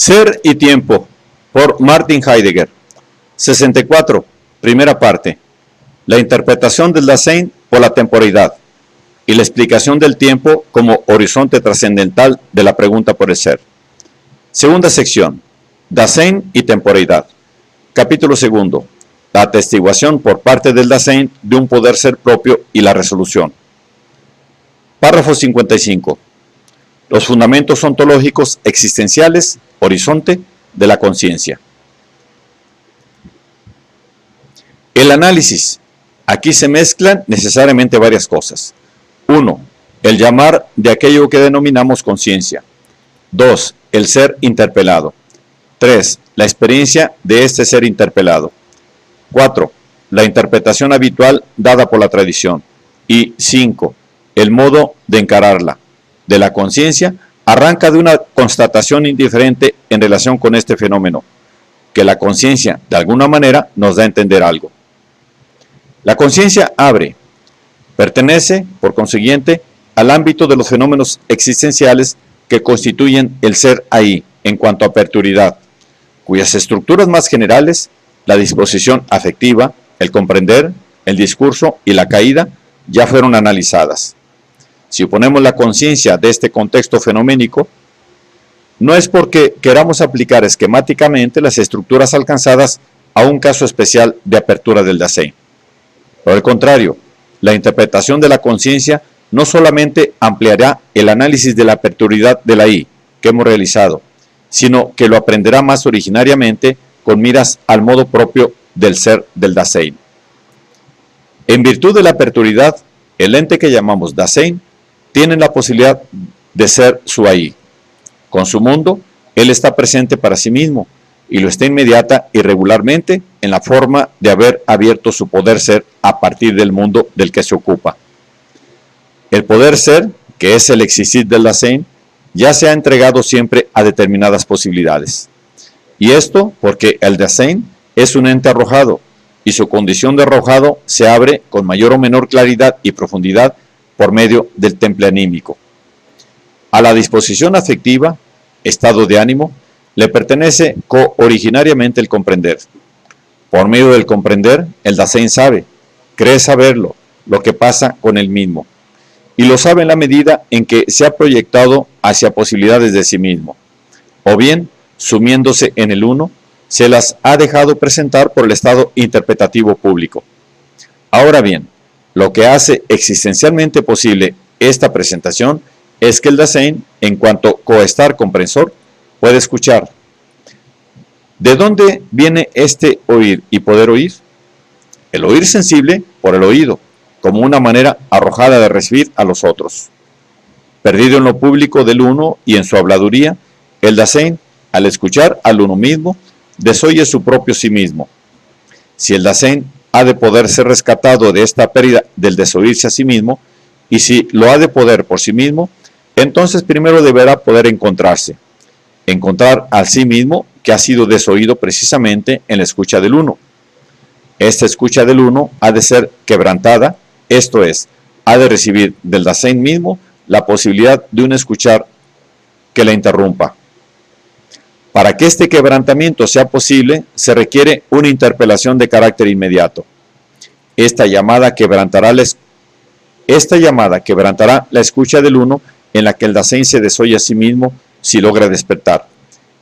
Ser y tiempo, por Martin Heidegger. 64. Primera parte. La interpretación del Dasein por la temporalidad y la explicación del tiempo como horizonte trascendental de la pregunta por el ser. Segunda sección. Dasein y temporalidad. Capítulo segundo. La atestiguación por parte del Dasein de un poder ser propio y la resolución. Párrafo 55. Los fundamentos ontológicos existenciales, horizonte de la conciencia. El análisis. Aquí se mezclan necesariamente varias cosas. 1. El llamar de aquello que denominamos conciencia. 2. El ser interpelado. 3. La experiencia de este ser interpelado. 4. La interpretación habitual dada por la tradición. Y 5. El modo de encararla. De la conciencia arranca de una constatación indiferente en relación con este fenómeno, que la conciencia de alguna manera nos da a entender algo. La conciencia abre, pertenece, por consiguiente, al ámbito de los fenómenos existenciales que constituyen el ser ahí, en cuanto a perturidad, cuyas estructuras más generales, la disposición afectiva, el comprender, el discurso y la caída, ya fueron analizadas. Si oponemos la conciencia de este contexto fenoménico, no es porque queramos aplicar esquemáticamente las estructuras alcanzadas a un caso especial de apertura del Dasein. Por el contrario, la interpretación de la conciencia no solamente ampliará el análisis de la perturidad de la I que hemos realizado, sino que lo aprenderá más originariamente con miras al modo propio del ser del Dasein. En virtud de la perturidad, el ente que llamamos Dasein tiene la posibilidad de ser su ahí. Con su mundo, él está presente para sí mismo y lo está inmediata y regularmente en la forma de haber abierto su poder ser a partir del mundo del que se ocupa. El poder ser, que es el existir del Dasein, ya se ha entregado siempre a determinadas posibilidades. Y esto porque el Dasein es un ente arrojado y su condición de arrojado se abre con mayor o menor claridad y profundidad por medio del temple anímico. A la disposición afectiva, estado de ánimo, le pertenece originariamente el comprender. Por medio del comprender, el Dasein sabe, cree saberlo, lo que pasa con él mismo, y lo sabe en la medida en que se ha proyectado hacia posibilidades de sí mismo, o bien, sumiéndose en el uno, se las ha dejado presentar por el estado interpretativo público. Ahora bien, lo que hace existencialmente posible esta presentación es que el Dasein, en cuanto coestar comprensor, puede escuchar. ¿De dónde viene este oír y poder oír? El oír sensible por el oído, como una manera arrojada de recibir a los otros. Perdido en lo público del uno y en su habladuría, el Dasein, al escuchar al uno mismo, desoye su propio sí mismo. Si el Dasein ha de poder ser rescatado de esta pérdida del desoírse a sí mismo, y si lo ha de poder por sí mismo, entonces primero deberá poder encontrar al sí mismo que ha sido desoído precisamente en la escucha del uno. Esta escucha del uno ha de ser quebrantada, esto es, ha de recibir del Dasein mismo la posibilidad de un escuchar que la interrumpa. Para que este quebrantamiento sea posible, se requiere una interpelación de carácter inmediato. Esta llamada quebrantará la escucha del uno en la que el Dasein se desoye a sí mismo si logra despertar,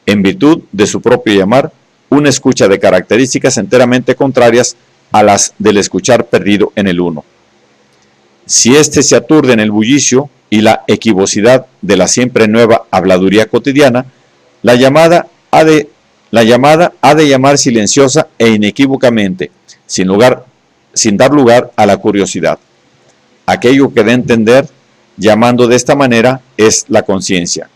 en virtud de su propio llamar, una escucha de características enteramente contrarias a las del escuchar perdido en el uno. Si éste se aturde en el bullicio y la equivocidad de la siempre nueva habladuría cotidiana, la llamada ha de llamar silenciosa e inequívocamente, sin dar lugar a la curiosidad. Aquello que da a entender, llamando de esta manera, es la conciencia.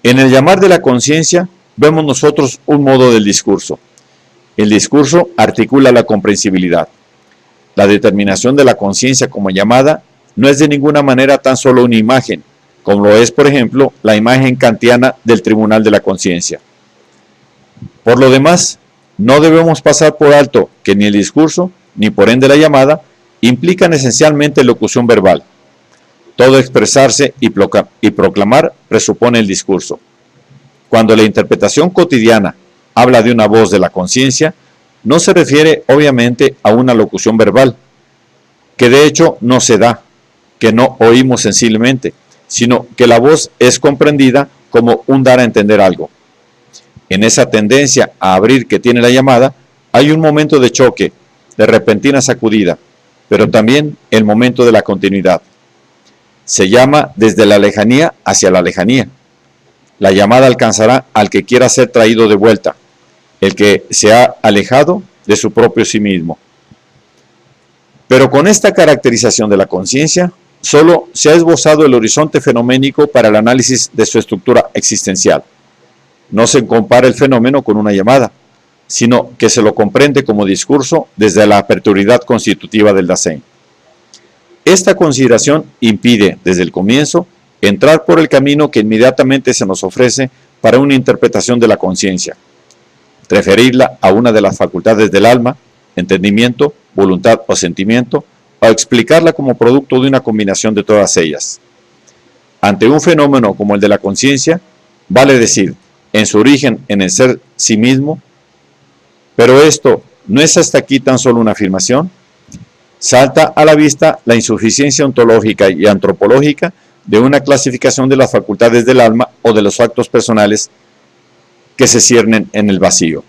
En el llamar de la conciencia, vemos nosotros un modo del discurso. El discurso articula la comprensibilidad. La determinación de la conciencia como llamada no es de ninguna manera tan solo una imagen, como lo es, por ejemplo, la imagen kantiana del tribunal de la conciencia. Por lo demás, no debemos pasar por alto que ni el discurso, ni por ende la llamada, implican esencialmente locución verbal. Todo expresarse y proclamar presupone el discurso. Cuando la interpretación cotidiana habla de una voz de la conciencia, no se refiere obviamente a una locución verbal, que de hecho no se da, que no oímos sensiblemente, sino que la voz es comprendida como un dar a entender algo. En esa tendencia a abrir que tiene la llamada, hay un momento de choque, de repentina sacudida, pero también el momento de la continuidad. Se llama desde la lejanía hacia la lejanía. La llamada alcanzará al que quiera ser traído de vuelta, el que se ha alejado de su propio sí mismo. Pero con esta caracterización de la conciencia, solo se ha esbozado el horizonte fenoménico para el análisis de su estructura existencial. No se compara el fenómeno con una llamada, sino que se lo comprende como discurso desde la aperturidad constitutiva del Dasein. Esta consideración impide, desde el comienzo, entrar por el camino que inmediatamente se nos ofrece para una interpretación de la conciencia, referirla a una de las facultades del alma, entendimiento, voluntad o sentimiento, o explicarla como producto de una combinación de todas ellas. Ante un fenómeno como el de la conciencia, vale decir, en su origen en el ser sí mismo, pero esto no es hasta aquí tan solo una afirmación, salta a la vista la insuficiencia ontológica y antropológica de una clasificación de las facultades del alma o de los actos personales que se ciernen en el vacío.